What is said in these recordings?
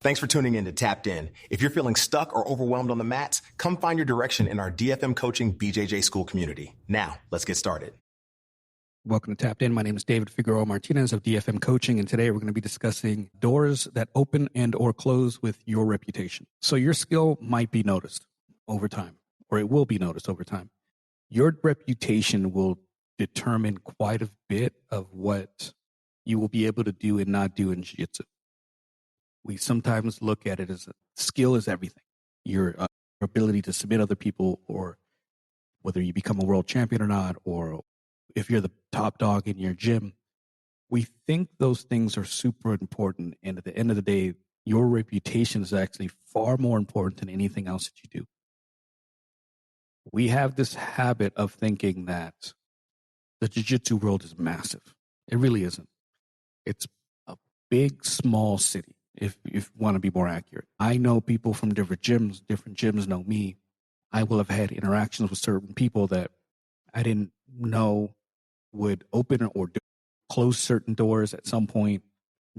Thanks for tuning in to Tapped In. If you're feeling stuck or overwhelmed on the mats, come find your direction in our DFM Coaching BJJ School community. Now, let's get started. Welcome to Tapped In. My name is David Figueroa-Martinez of DFM Coaching, and today we're going to be discussing doors that open and or close with your reputation. So your skill might be noticed over time, or it will be noticed over time. Your reputation will determine quite a bit of what you will be able to do and not do in Jiu-Jitsu. We sometimes look at it as skill is everything. Your ability to submit other people, or whether you become a world champion or not, or if you're the top dog in your gym. We think those things are super important. And at the end of the day, your reputation is actually far more important than anything else that you do. We have this habit of thinking that the jiu-jitsu world is massive. It really isn't. It's a big, small city. If you want to be more accurate, I know people from different gyms know me. I will have had interactions with certain people that I didn't know would open or close certain doors at some point.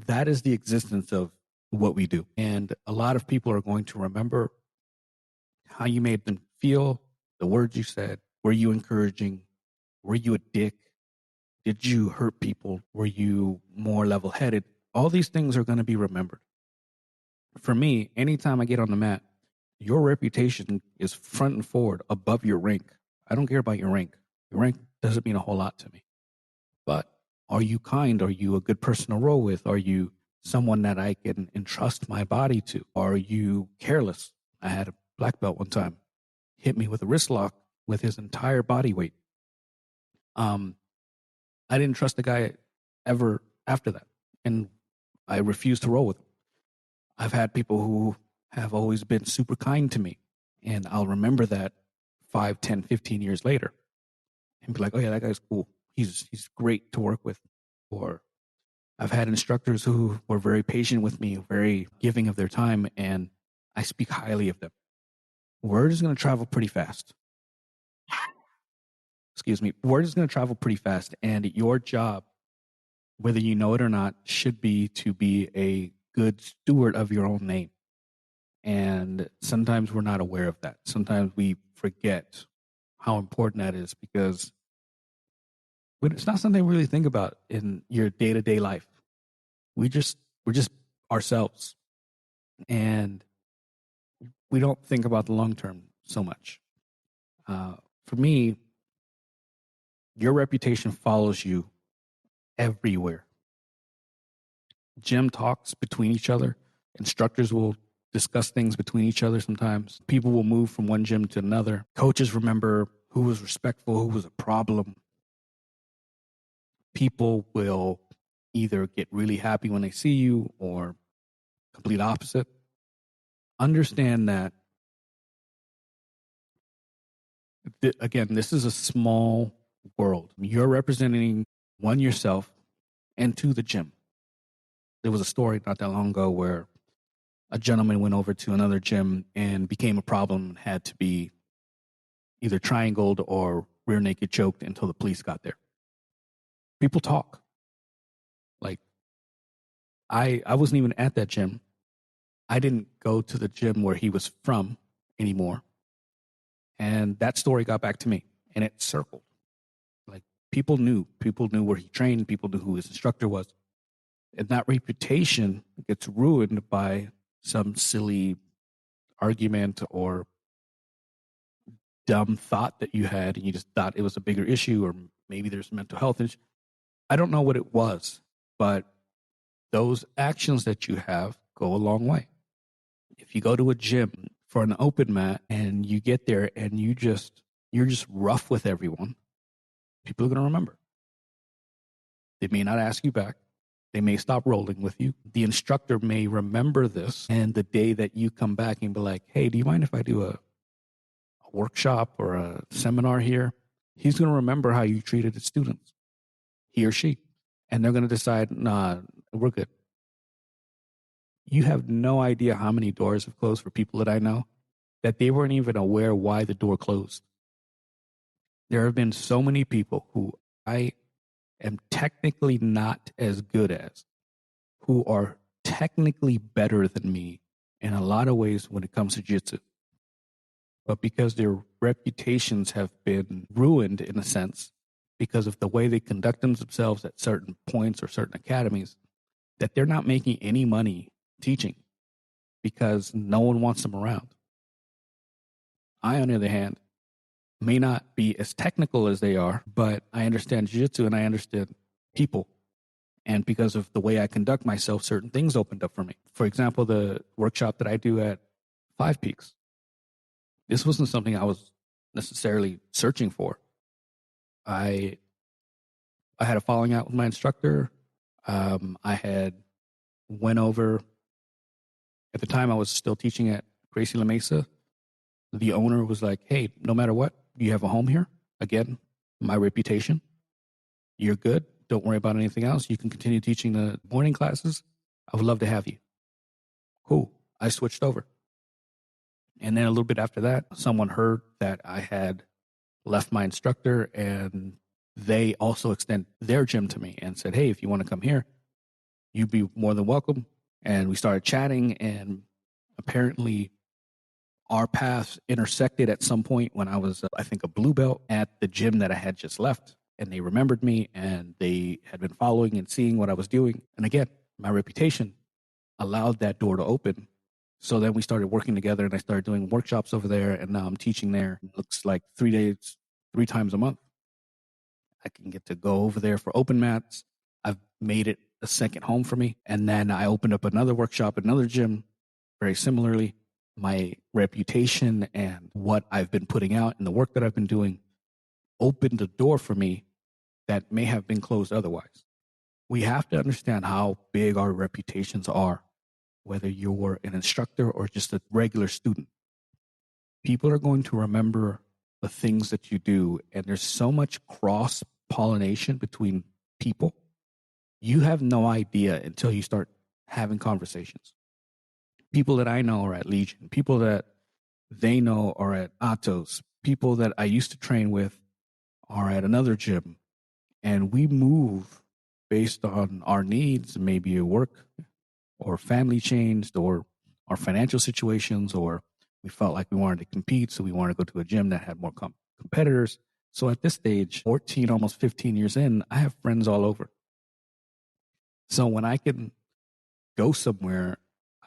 That is the existence of what we do. And a lot of people are going to remember how you made them feel, the words you said. Were you encouraging? Were you a dick? Did you hurt people? Were you more level-headed? All these things are going to be remembered. For me, anytime I get on the mat, your reputation is front and forward above your rank. I don't care about your rank. Your rank doesn't mean a whole lot to me. But are you kind? Are you a good person to roll with? Are you someone that I can entrust my body to? Are you careless? I had a black belt one time hit me with a wrist lock with his entire body weight. I didn't trust the guy ever after that, and I refused to roll with him. I've had people who have always been super kind to me, and I'll remember that 5, 10, 15 years later and be like, oh yeah, that guy's cool. He's great to work with. Or I've had instructors who were very patient with me, very giving of their time, and I speak highly of them. Word is going to travel pretty fast. Word is going to travel pretty fast, and your job, whether you know it or not, should be to be a good steward of your own name. And sometimes we're not aware of that. Sometimes we forget how important that is, because it's not something we really think about in your day-to-day life. We're just ourselves, and we don't think about the long term so much. For me, your reputation follows you everywhere. Gym talks between each other. Instructors will discuss things between each other sometimes. People will move from one gym to another. Coaches remember who was respectful, who was a problem. People will either get really happy when they see you or complete opposite. Understand that, again, this is a small world. You're representing, one, yourself, and two, the gym. There was a story not that long ago where a gentleman went over to another gym and became a problem and had to be either triangled or rear naked choked until the police got there. People talk. Like, I wasn't even at that gym. I didn't go to the gym where he was from anymore. And that story got back to me, and it circled. Like, people knew where he trained, people knew who his instructor was. And that reputation gets ruined by some silly argument or dumb thought that you had, and you just thought it was a bigger issue, or maybe there's mental health issue. I don't know what it was, but those actions that you have go a long way. If you go to a gym for an open mat and you get there and you're just rough with everyone, people are going to remember. They may not ask you back. They may stop rolling with you. The instructor may remember this, and the day that you come back and be like, hey, do you mind if I do a workshop or a seminar here? He's going to remember how you treated his students, he or she, and they're going to decide, nah, we're good. You have no idea how many doors have closed for people that I know that they weren't even aware why the door closed. There have been so many people who I am technically not as good as, who are technically better than me in a lot of ways when it comes to jiu-jitsu. But because their reputations have been ruined in a sense, because of the way they conduct themselves at certain points or certain academies, that they're not making any money teaching because no one wants them around. I, on the other hand, may not be as technical as they are, but I understand jiu-jitsu and I understand people. And because of the way I conduct myself, certain things opened up for me. For example, the workshop that I do at Five Peaks. This wasn't something I was necessarily searching for. I had a falling out with my instructor. I had went over, at the time I was still teaching at Gracie La Mesa. The owner was like, hey, no matter what, you have a home here. Again, my reputation. You're good. Don't worry about anything else. You can continue teaching the morning classes. I would love to have you. Cool. I switched over. And then a little bit after that, someone heard that I had left my instructor, and they also extend their gym to me and said, hey, if you want to come here, you'd be more than welcome. And we started chatting, and apparently our paths intersected at some point when I was, I think, a blue belt at the gym that I had just left. And they remembered me, and they had been following and seeing what I was doing. And again, my reputation allowed that door to open. So then we started working together, and I started doing workshops over there, and now I'm teaching there. It looks like 3 days, 3 times a month. I can get to go over there for open mats. I've made it a second home for me. And then I opened up another workshop at another gym, very similarly. My reputation and what I've been putting out and the work that I've been doing opened a door for me that may have been closed otherwise. We have to understand how big our reputations are, whether you're an instructor or just a regular student. People are going to remember the things that you do, and there's so much cross-pollination between people. You have no idea until you start having conversations. People that I know are at Legion, people that they know are at Atos, people that I used to train with are at another gym, and we move based on our needs, maybe a work or family changed or our financial situations, or we felt like we wanted to compete, so we wanted to go to a gym that had more competitors. So at this stage, 14, almost 15 years in, I have friends all over. So when I can go somewhere,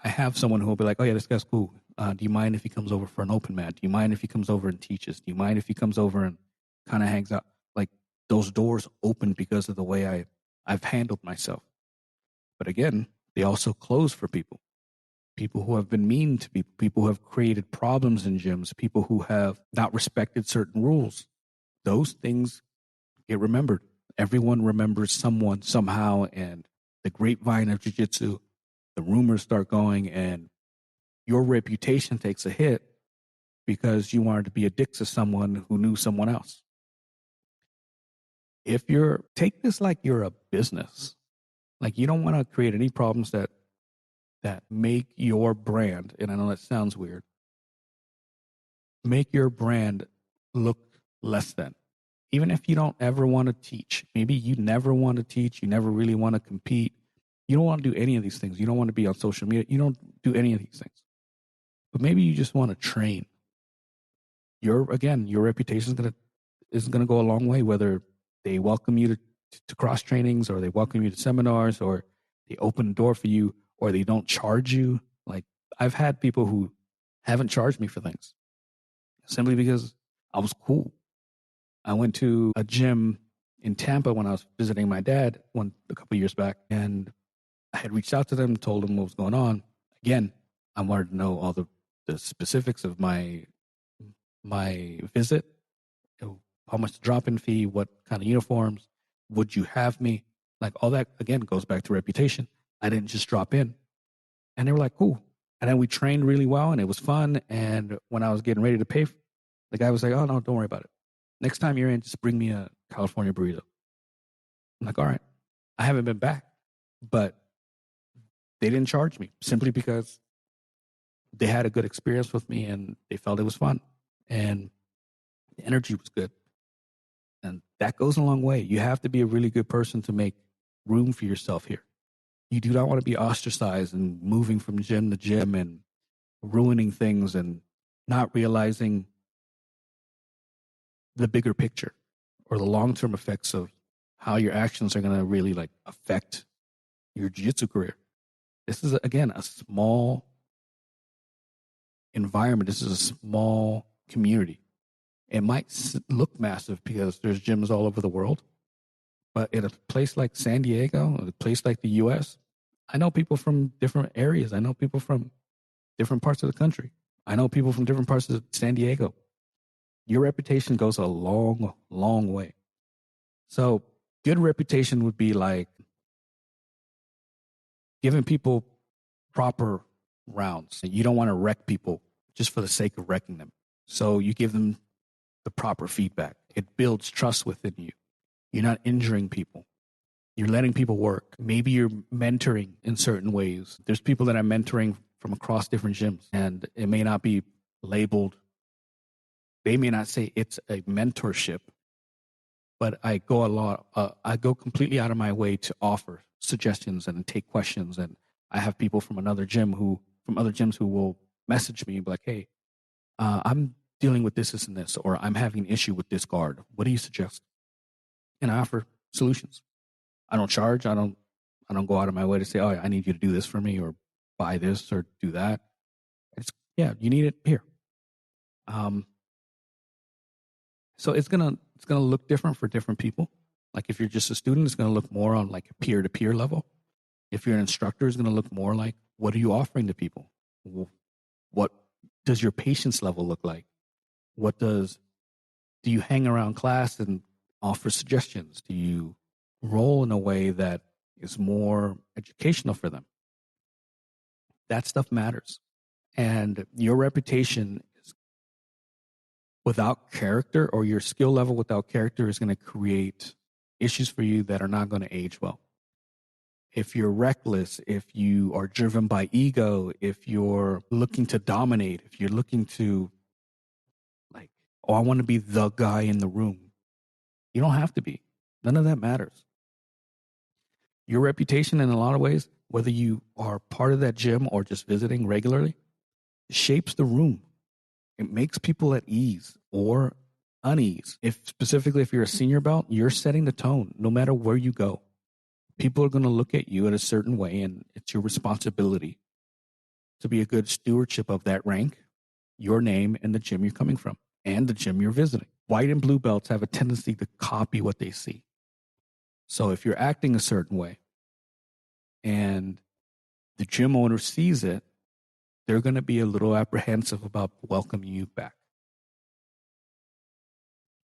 I have someone who will be like, oh yeah, this guy's cool. Do you mind if he comes over for an open mat? Do you mind if he comes over and teaches? Do you mind if he comes over and kind of hangs out? Like, those doors open because of the way I've handled myself. But again, they also close for people. People who have been mean to people, people who have created problems in gyms, people who have not respected certain rules. Those things get remembered. Everyone remembers someone somehow, and the grapevine of jiu-jitsu, the rumors start going, and your reputation takes a hit because you wanted to be a dick to someone who knew someone else. If take this like you're a business, like you don't want to create any problems that make your brand, and I know that sounds weird, make your brand look less than. Even if you don't ever want to teach, maybe you never want to teach, you never really want to compete, you don't want to do any of these things. You don't want to be on social media. You don't do any of these things. But maybe you just want to train. Your reputation is gonna go a long way, whether they welcome you to cross trainings, or they welcome you to seminars, or they open the door for you, or they don't charge you. Like, I've had people who haven't charged me for things simply because I was cool. I went to a gym in Tampa when I was visiting my dad a couple of years back, and I had reached out to them, told them what was going on. Again, I wanted to know all the specifics of my visit, how much the drop-in fee, what kind of uniforms, would you have me? Like, all that, again, goes back to reputation. I didn't just drop in. And they were like, cool. And then we trained really well, and it was fun. And when I was getting ready to pay, the guy was like, oh, no, don't worry about it. Next time you're in, just bring me a California burrito. I'm like, all right. I haven't been back, but they didn't charge me simply because they had a good experience with me and they felt it was fun. And the energy was good. And that goes a long way. You have to be a really good person to make room for yourself here. You do not want to be ostracized and moving from gym to gym and ruining things and not realizing the bigger picture or the long-term effects of how your actions are going to really like affect your jiu-jitsu career. This is, again, a small environment. This is a small community. It might look massive because there's gyms all over the world, but in a place like San Diego, a place like the U.S., I know people from different areas. I know people from different parts of the country. I know people from different parts of San Diego. Your reputation goes a long, long way. So good reputation would be like giving people proper rounds. You don't want to wreck people just for the sake of wrecking them. So you give them the proper feedback. It builds trust within you. You're not injuring people. You're letting people work. Maybe you're mentoring in certain ways. There's people that I'm mentoring from across different gyms, and it may not be labeled. They may not say it's a mentorship, but I go completely out of my way to offer suggestions and take questions. And I have people from other gyms who will message me and be like, "Hey, I'm dealing with this and this, or I'm having an issue with this guard. What do you suggest?" And I offer solutions. I don't charge. I don't go out of my way to say, "Oh, I need you to do this for me," or buy this or do that. You need it here. So it's gonna look different for different people. Like if you're just a student, it's gonna look more on like a peer-to-peer level. If you're an instructor, it's gonna look more like, what are you offering to people? What does your patience level look like? Do you hang around class and offer suggestions? Do you roll in a way that is more educational for them? That stuff matters. And your reputation is without character, or your skill level without character, is going to create issues for you that are not going to age well. If you're reckless, if you are driven by ego, if you're looking to dominate, if you're looking to like, oh, I want to be the guy in the room, you don't have to be. None of that matters. Your reputation, in a lot of ways, whether you are part of that gym or just visiting regularly, shapes the room. It makes people at ease or unease. Specifically if you're a senior belt, you're setting the tone no matter where you go. People are going to look at you in a certain way, and it's your responsibility to be a good stewardship of that rank, your name, and the gym you're coming from, and the gym you're visiting. White and blue belts have a tendency to copy what they see. So if you're acting a certain way and the gym owner sees it, they're going to be a little apprehensive about welcoming you back.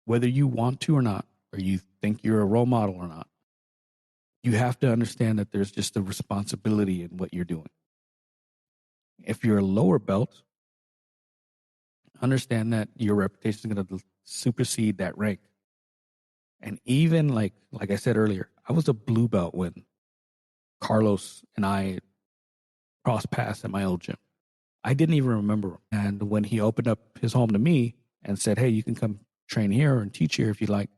Whether you want to or not, or you think you're a role model or not, you have to understand that there's just a responsibility in what you're doing. If you're a lower belt, understand that your reputation is going to supersede that rank. And even like I said earlier, I was a blue belt when Carlos and I crossed paths at my old gym. I didn't even remember him. And when he opened up his home to me and said, "Hey, you can come train here and teach here if you like,"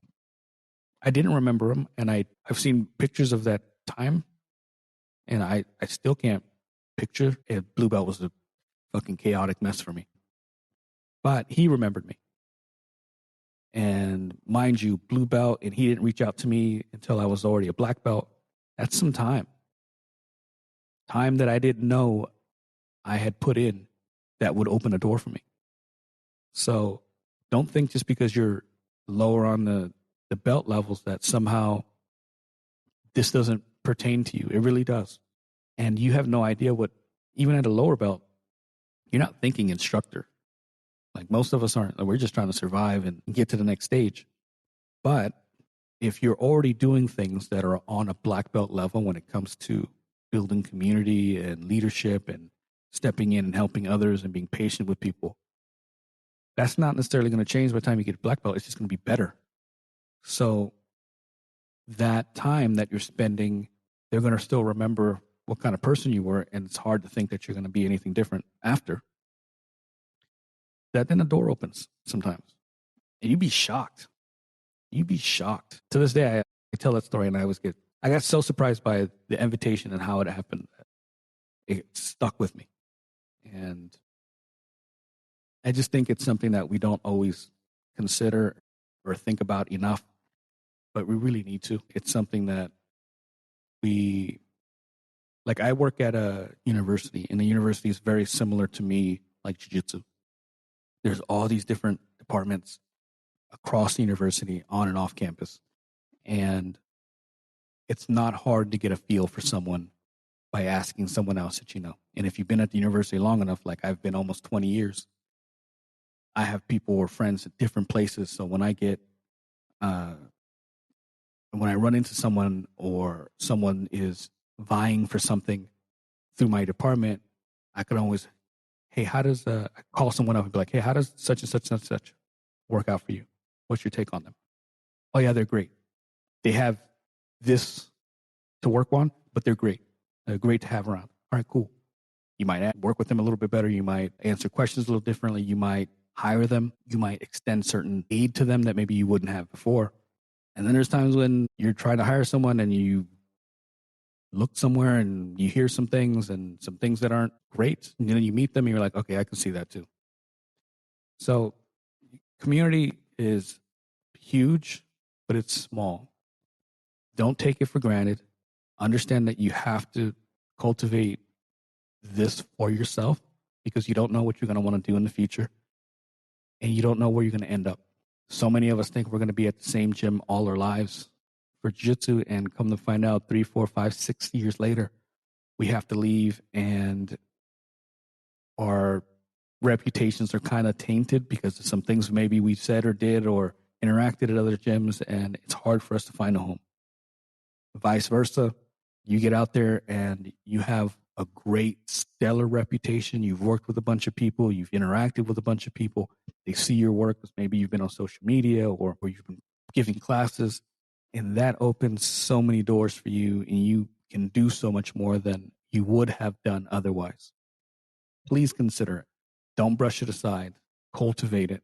I didn't remember him. And I've seen pictures of that time, and I still can't picture it. Blue belt was a fucking chaotic mess for me. But he remembered me. And mind you, blue belt, and he didn't reach out to me until I was already a black belt. That's some time. Time that I didn't know I had put in that would open a door for me. So don't think just because you're lower on the belt levels that somehow this doesn't pertain to you. It really does. And you have no idea what, even at a lower belt, you're not thinking instructor. Like most of us aren't. We're just trying to survive and get to the next stage. But if you're already doing things that are on a black belt level when it comes to building community and leadership and stepping in and helping others and being patient with people, that's not necessarily going to change by the time you get a black belt. It's just going to be better. So that time that you're spending, they're going to still remember what kind of person you were, and it's hard to think that you're going to be anything different after. That then a door opens sometimes. And you'd be shocked. You'd be shocked. To this day, I tell that story and I always get I got so surprised by the invitation and how it happened. It stuck with me. And I just think it's something that we don't always consider or think about enough, but we really need to. It's something that like I work at a university, and the university is very similar to me, like Jiu-Jitsu. There's all these different departments across the university on and off campus. And it's not hard to get a feel for someone by asking someone else that you know. And if you've been at the university long enough, like I've been almost 20 years, I have people or friends at different places. So when I run into someone or someone is vying for something through my department, I can always, hey, I call someone up and be like, hey, how does such and such and such work out for you? What's your take on them? Oh yeah, they're great. They have this to work on, but they're great. They're great to have around. All right, cool. You might work with them a little bit better. You might answer questions a little differently. You might hire them. You might extend certain aid to them that maybe you wouldn't have before. And then there's times when you're trying to hire someone and you look somewhere and you hear some things that aren't great. And then you meet them and you're like, okay, I can see that too. So community is huge, but it's small. Don't take it for granted. Understand that you have to cultivate this for yourself because you don't know what you're going to want to do in the future and you don't know where you're going to end up. So many of us think we're going to be at the same gym all our lives for jiu-jitsu, and come to find out 3, 4, 5, 6 years later, we have to leave and our reputations are kind of tainted because of some things maybe we said or did or interacted at other gyms, and it's hard for us to find a home. Vice versa, you get out there and you have a great stellar reputation. You've worked with a bunch of people. You've interacted with a bunch of people. They see your work because maybe you've been on social media or you've been giving classes, and that opens so many doors for you, and you can do so much more than you would have done otherwise. Please consider it. Don't brush it aside. Cultivate it.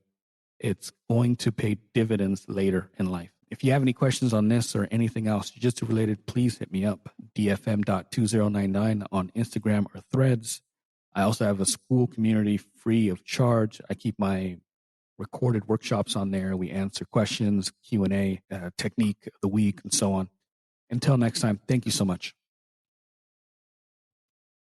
It's going to pay dividends later in life. If you have any questions on this or anything else jiu-jitsu related, please hit me up, dfm.2099 on Instagram or Threads. I also have a school community free of charge. I keep my recorded workshops on there. We answer questions, Q&A, technique of the week, and so on. Until next time, thank you so much.